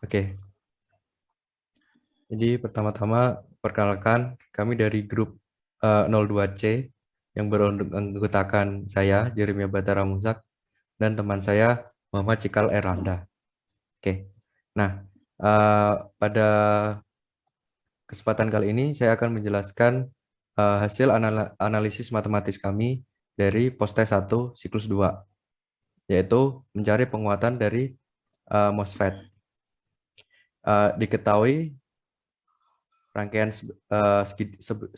Oke, jadi pertama-tama perkenalkan kami dari grup 02C yang beranggotakan saya, Jeremia Batara Musak, dan teman saya, Muhammad Cikal Erlanda. Oke, nah pada kesempatan kali ini saya akan menjelaskan hasil analisis matematis kami dari poste 1 siklus 2, yaitu mencari penguatan dari MOSFET. Diketahui rangkaian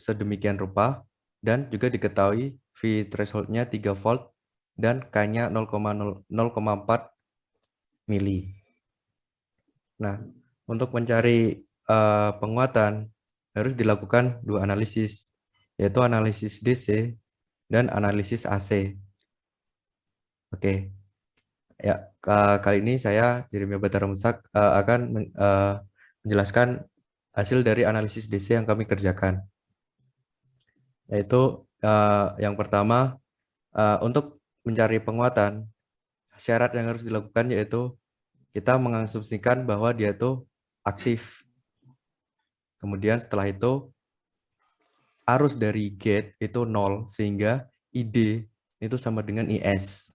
sedemikian rupa dan juga diketahui V threshold-nya 3 volt dan K-nya 0,4 mili. Nah, untuk mencari penguatan harus dilakukan dua analisis, yaitu analisis DC dan analisis AC. Oke, ya kali ini saya Jeremia Batara Musak akan menjelaskan hasil dari analisis DC yang kami kerjakan. Yaitu yang pertama, untuk mencari penguatan, syarat yang harus dilakukan yaitu kita mengasumsikan bahwa dia itu aktif. Kemudian setelah itu arus dari gate itu 0, sehingga ID itu sama dengan IS.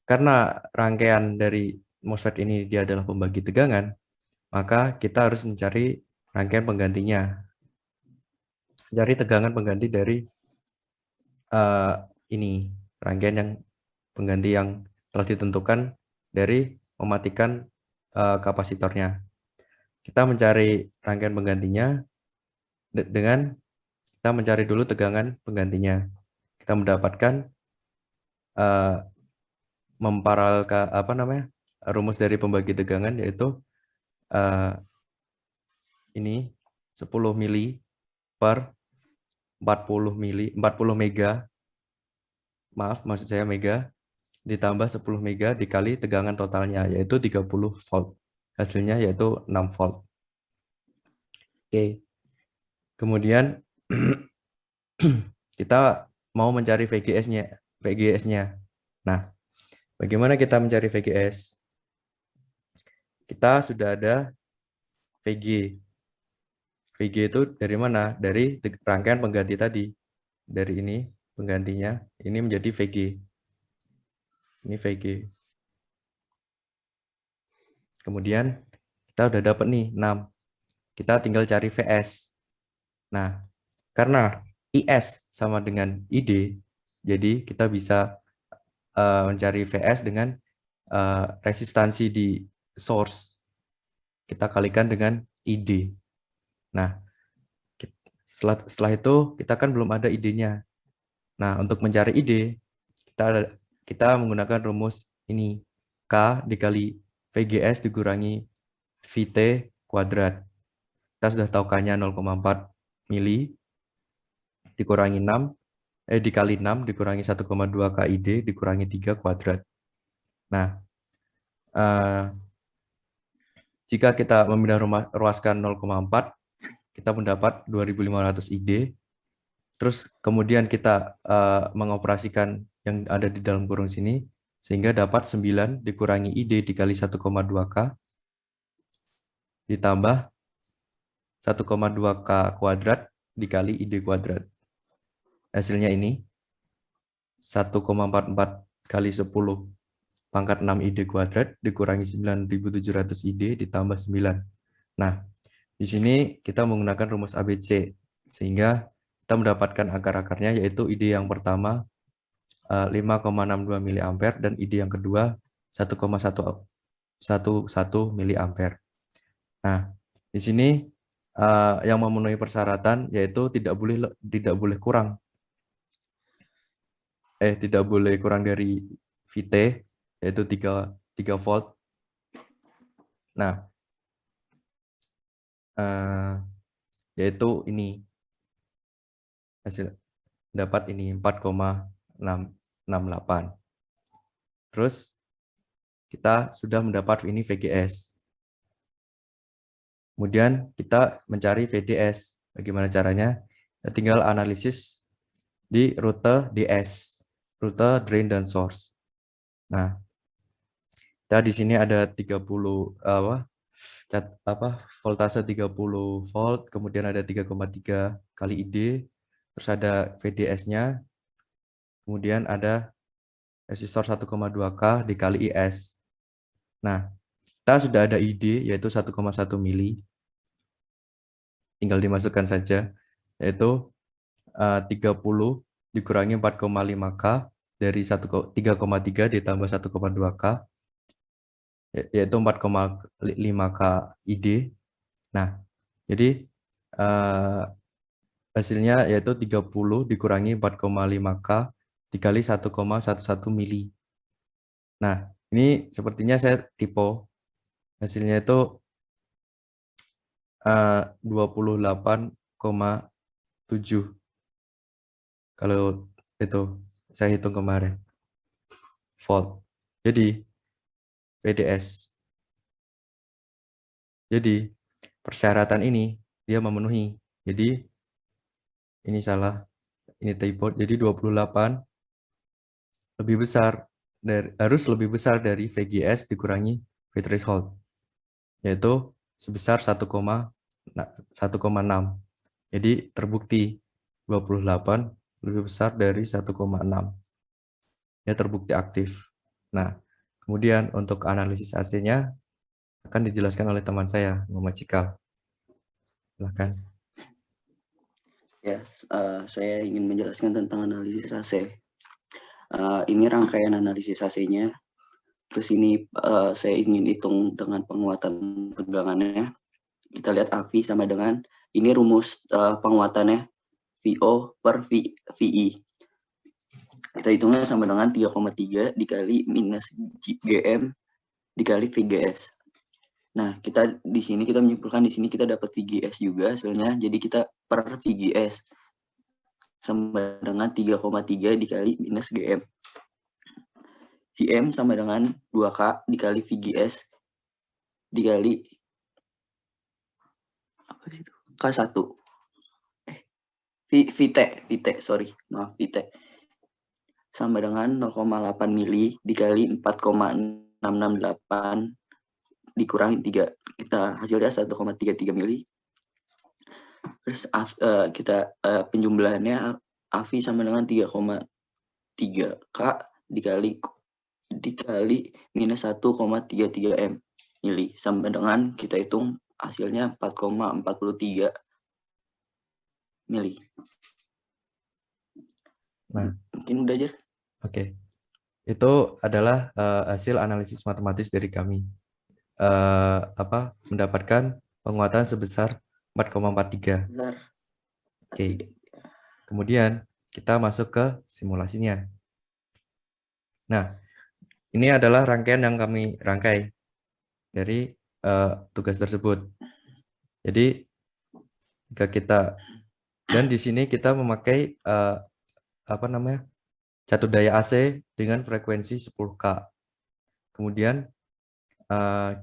Karena rangkaian dari MOSFET ini dia adalah pembagi tegangan, maka kita harus mencari rangkaian penggantinya. Cari tegangan pengganti dari ini, rangkaian yang pengganti yang telah ditentukan dari mematikan kapasitornya. Kita mencari rangkaian penggantinya dengan kita mencari dulu tegangan penggantinya. Kita mendapatkan rumus dari pembagi tegangan, yaitu ini 10 mili per 40 mega, maksud saya mega, ditambah 10 mega dikali tegangan totalnya, yaitu 30 volt. Hasilnya yaitu 6 volt. Oke. Kemudian kita mau mencari VGS-nya. Nah, bagaimana kita mencari VGS? Kita sudah ada VG. VG itu dari mana? Dari rangkaian pengganti tadi. Dari ini penggantinya, ini menjadi VG. Ini VG. Kemudian kita udah dapat nih 6. Kita tinggal cari VS. Nah, karena IS sama dengan ID, jadi kita bisa mencari VS dengan resistansi di source. Kita kalikan dengan ID. Nah, setelah itu kita kan belum ada ID-nya. Nah, untuk mencari ID, kita menggunakan rumus ini. K dikali VGS dikurangi VT kuadrat. Kita sudah tahu K-nya 0,4 mili dikurangi 6, dikali 6 dikurangi 1,2 KID dikurangi 3 kuadrat. Nah, jika kita memindah ruaskan 0,4, kita mendapat 2500 ID. Terus kemudian kita mengoperasikan yang ada di dalam kurung sini, sehingga dapat 9 dikurangi ID dikali 1,2K ditambah 1,2K kuadrat dikali ID kuadrat. Hasilnya ini 1,44 kali 10 pangkat 6 ID kuadrat dikurangi 9700 ID ditambah 9. Nah, di sini kita menggunakan rumus ABC, sehingga kita mendapatkan akar-akarnya, yaitu ID yang pertama 5,62 mA dan ID yang kedua 1,11 mA. Nah, di sini yang memenuhi persyaratan yaitu tidak boleh kurang dari VT, yaitu 3 volt. Nah, yaitu ini hasil dapat ini 4,668. Terus kita sudah mendapat ini VGS. Kemudian kita mencari VDS. Bagaimana caranya? Kita tinggal analisis di rute DS, rute drain dan source. Nah, kita di sini ada 30 voltase 30 volt, kemudian ada 3,3 kali ID, terus ada VDS-nya, kemudian ada resistor 1,2K dikali IS. Nah, kita sudah ada ID yaitu 1,1 mili. Tinggal dimasukkan saja, yaitu 30 dikurangi 4,5K dari 3,3 ditambah 1,2K, yaitu 4,5K ID. Nah, jadi hasilnya yaitu 30 dikurangi 4,5K dikali 1,11 mili. Nah, ini sepertinya saya typo. Hasilnya itu 28,7 kalau itu saya hitung kemarin volt. Jadi PDS. Jadi persyaratan ini dia memenuhi. Jadi ini salah, ini typo. Jadi 28 lebih besar harus lebih besar dari VGS dikurangi V threshold, yaitu sebesar 1,6. Jadi terbukti 28 lebih besar dari 1,6. Ya, terbukti aktif. Nah, kemudian untuk analisis AC-nya akan dijelaskan oleh teman saya, Muhammad Cikal. Silakan. Ya, saya ingin menjelaskan tentang analisis AC. Ini rangkaian analisis AC-nya. Terus ini saya ingin hitung dengan penguatan tegangannya. Kita lihat AV sama dengan, ini rumus penguatannya, VO per VI. Kita hitungnya sama dengan 3,3 dikali minus GM dikali VGS. Nah, kita di sini kita menyimpulkan di sini kita dapat VGS juga hasilnya. Jadi kita per VGS sama dengan 3,3 dikali minus GM. VM sama dengan 2K dikali VGS dikali apa sih itu? K1. VT, sorry, maaf, VT. Sama dengan 0,8 mili dikali 4,668 dikurangi 3. Kita hasilnya 1,33 mili. Terus kita penjumlahannya AV sama dengan 3,3K dikali minus 1,33 M mili. Sama dengan kita hitung hasilnya 4,43 mili. Nah, mungkin udah aja. Oke. Itu adalah hasil analisis matematis dari kami. Mendapatkan penguatan sebesar 4,43. Oke. Kemudian kita masuk ke simulasinya. Nah, ini adalah rangkaian yang kami rangkai dari tugas tersebut. Jadi jika kita, dan di sini kita memakai catur daya AC dengan frekuensi 10K. Kemudian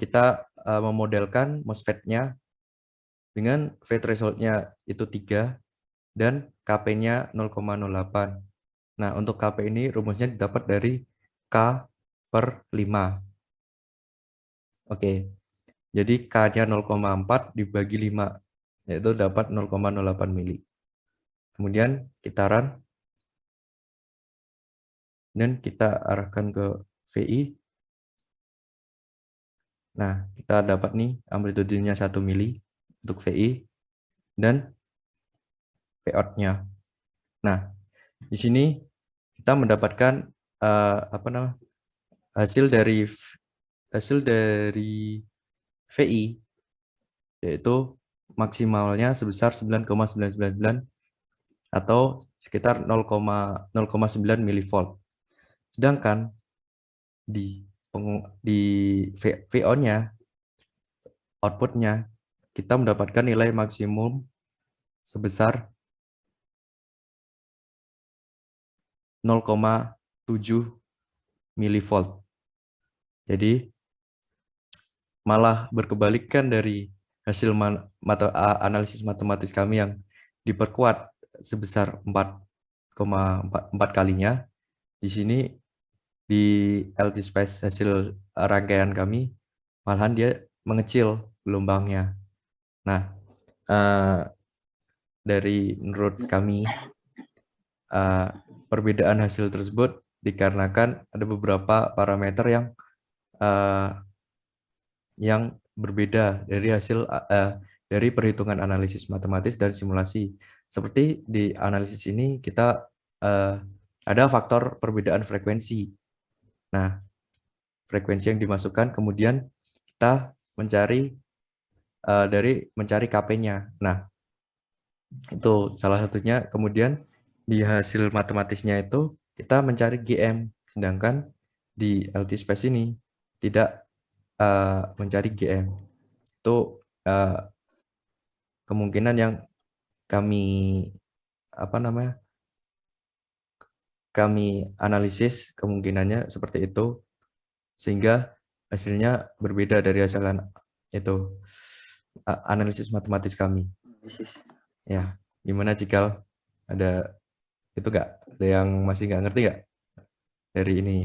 kita memodelkan MOSFET-nya dengan V threshold-nya itu 3 dan KP-nya 0,08. Nah, untuk KP ini rumusnya didapat dari K per 5. Oke, jadi K-nya 0,4 dibagi 5, yaitu dapat 0,08 mili. Kemudian kita run, dan kita arahkan ke VI. Nah, kita dapat nih amplitudenya 1 mili untuk VI dan Vout-nya. Nah, di sini kita mendapatkan hasil dari VI, yaitu maksimalnya sebesar 9,999 atau sekitar 0,9 milivolt. Sedangkan di VO-nya, output-nya, kita mendapatkan nilai maksimum sebesar 0,7 milivolt. Jadi malah berkebalikan dari hasil analisis matematis kami yang diperkuat sebesar 4,4 kalinya. Di sini di LT Spice hasil rangkaian kami malahan dia mengecil gelombangnya. Nah, dari menurut kami perbedaan hasil tersebut dikarenakan ada beberapa parameter yang berbeda dari hasil dari perhitungan analisis matematis dan simulasi. Seperti di analisis ini kita ada faktor perbedaan frekuensi. Nah, frekuensi yang dimasukkan kemudian kita mencari mencari KP-nya. Nah, itu salah satunya. Kemudian di hasil matematisnya itu kita mencari GM, sedangkan di LT-space ini tidak mencari GM. Itu kemungkinan yang kami kami analisis kemungkinannya seperti itu, sehingga hasilnya berbeda dari hasil itu analisis matematis kami. Ya, gimana Cikal? Ada itu nggak? Ada yang masih nggak ngerti nggak dari ini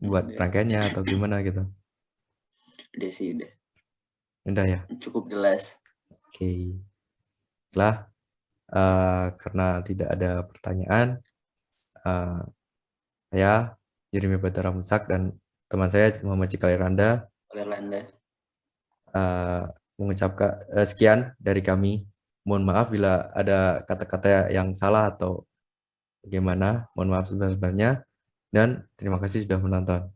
buat rangkaiannya atau gimana gitu? Udah sih, Udah ya. Cukup jelas. Oke. Setelah karena tidak ada pertanyaan, saya Jeremy Batara Musak dan teman saya Muhammad Cikal Iranda mengucapkan sekian dari kami. Mohon maaf bila ada kata-kata yang salah atau bagaimana. Mohon maaf sebesar-besarnya dan terima kasih sudah menonton.